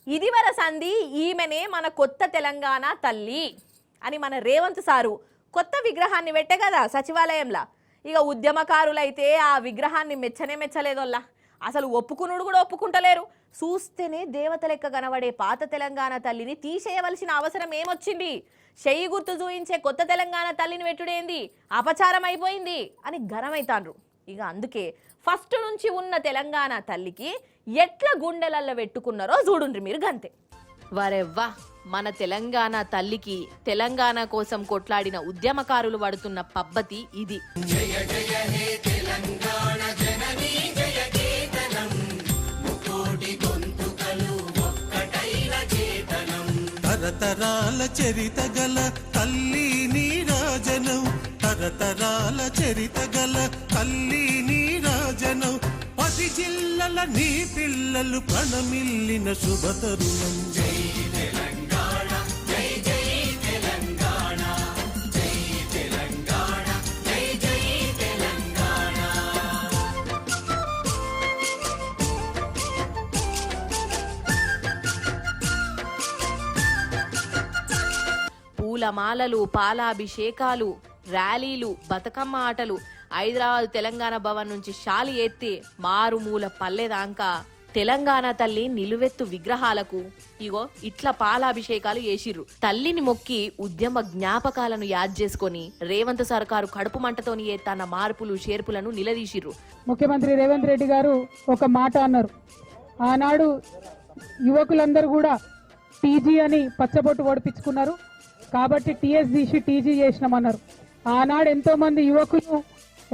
ఇదివర సంధి ఈమెనే మన కొత్త తెలంగాణ తల్లి అని మన రేవంత్ సారు కొత్త విగ్రహాన్ని పెట్టే కదా సచివాలయంలో. ఇక ఉద్యమకారులైతే ఆ విగ్రహాన్ని మెచ్చలేదోల్లా. అసలు ఒప్పుకునుడు కూడా ఒప్పుకుంటలేరు. చూస్తేనే దేవత లెక్క కనబడే పాత తెలంగాణ తల్లిని తీసేయవలసిన అవసరం ఏమొచ్చింది? చెయ్యి గుర్తు చూయించే కొత్త తెలంగాణ తల్లిని పెట్టుడేంది, అపచారం అయిపోయింది అని గరమైతాండ్రు. ఇక అందుకే ఫస్ట్ నుంచి ఉన్న తెలంగాణ తల్లికి ఎట్లా గుండెలల్లో పెట్టుకున్నారో చూడుండ్రి మీరు గంతే. వరెవ్వా, మన తెలంగాణ తల్లికి తెలంగాణ కోసం కొట్లాడిన ఉద్యమకారులు పడుతున్న పబ్బతి ఇది. తరతరాల చరిత గల తల్లి నీరాజనం, తరతరాల చరిత గల తల్లి నీరాజనం, 10 జిల్లల నీ పిల్లలు ప్రణమిల్లిన శుభతరుణం. జై తెలంగాణ, జై జై తెలంగాణ, జై తెలంగాణ, జై జై తెలంగాణ. పూలమాలలు, పాలాభిషేకాలు, ర్యాలీలు, బతుకమ్మ ఆటలు, హైదరాబాద్ తెలంగాణ భవన్ నుంచి షాలి ఎత్తి మారుమూల పల్లెదాకా తెలంగాణ తల్లి నిలువెత్తు విగ్రహాలకు ఇగో ఇట్లా పాలాభిషేకాలు చేసిర్రు. తల్లిని మొక్కి ఉద్యమ జ్ఞాపకాలను యాద్ చేసుకొని రేవంత్ సర్కారు కడుపు మంటతోని తన మార్పులు చేర్పులను నిలదీసిర్రు. ముఖ్యమంత్రి రేవంత్ రెడ్డి గారు ఒక మాట అన్నారు. ఆనాడు యువకులందరూ కూడా టీజీ అని పచ్చబొట్టు ఓడిపించుకున్నారు కాబట్టి టీఎస్ తీసి టీజీ చేసినామన్నారు. ఆనాడు ఎంతో మంది యువకులు,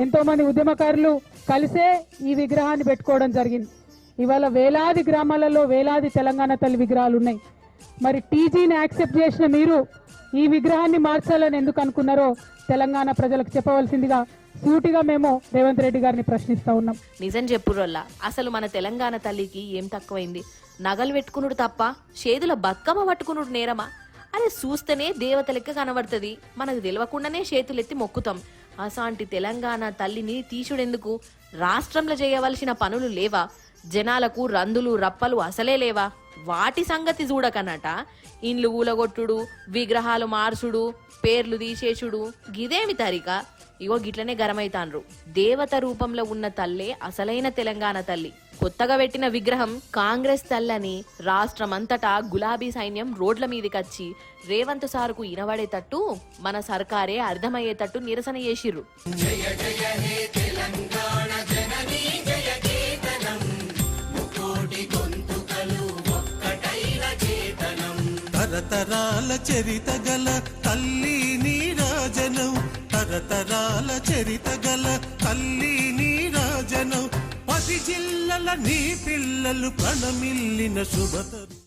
ఎంతో మంది ఉద్యమకారులు కలిసే ఈ విగ్రహాన్ని పెట్టుకోవడం జరిగింది. ఇవాళ వేలాది గ్రామాలలో వేలాది తెలంగాణ తల్లి విగ్రహాలు ఉన్నాయి. మరి టీజీని యాక్సెప్ట్ చేసిన మీరు ఈ విగ్రహాన్ని మార్చాలని ఎందుకు అనుకున్నారో తెలంగాణ ప్రజలకు చెప్పవలసిందిగా సూటిగా మేము రేవంత్ రెడ్డి గారిని ప్రశ్నిస్తా ఉన్నాం. నిజం చెప్పురోల్లా, అసలు మన తెలంగాణ తల్లికి ఏం తక్కువైంది? నగలు పెట్టుకునుడు తప్ప చేతుల బతుకమ్మ పట్టుకునుడు నేరమా? అరే చూస్తేనే దేవత లెక్క కనబడుతుంది, మనకు తెలియకుండానే చేతులెత్తి మొక్కుతాం. అసాంటి తెలంగాణ తల్లిని తీసుడెందుకు? రాష్ట్రంలో చేయవలసిన పనులు లేవా? జనాలకు రందులు రప్పలు అసలే లేవా? వాటి సంగతి చూడకనట ఇండ్లు ఊలగొట్టుడు, విగ్రహాలు మార్చుడు, పేర్లు తీసేసుడు, గిదేమి తరిక? ఇగో గిట్లనే గరమైతాన్రు. దేవత రూపంలో ఉన్న తల్లే అసలైన తెలంగాణ తల్లి. కొత్తగా పెట్టిన విగ్రహం కాంగ్రెస్ తల్లని రాష్ట్రమంతటా గులాబీ సైన్యం రోడ్ల మీదకొచ్చి రేవంత్ సారుకు ఇనబడేటట్టు మన సర్కారే అర్థమయ్యేటట్టు నిరసన చేసిర్రు. తరతరాల చరిత గల తల్లి నీరాజనం, తరతరాల చరిత గల తల్లి నీరాజనం, 10 జిల్లల నీ పిల్లలు ప్రణమిల్లిన శుభతరు.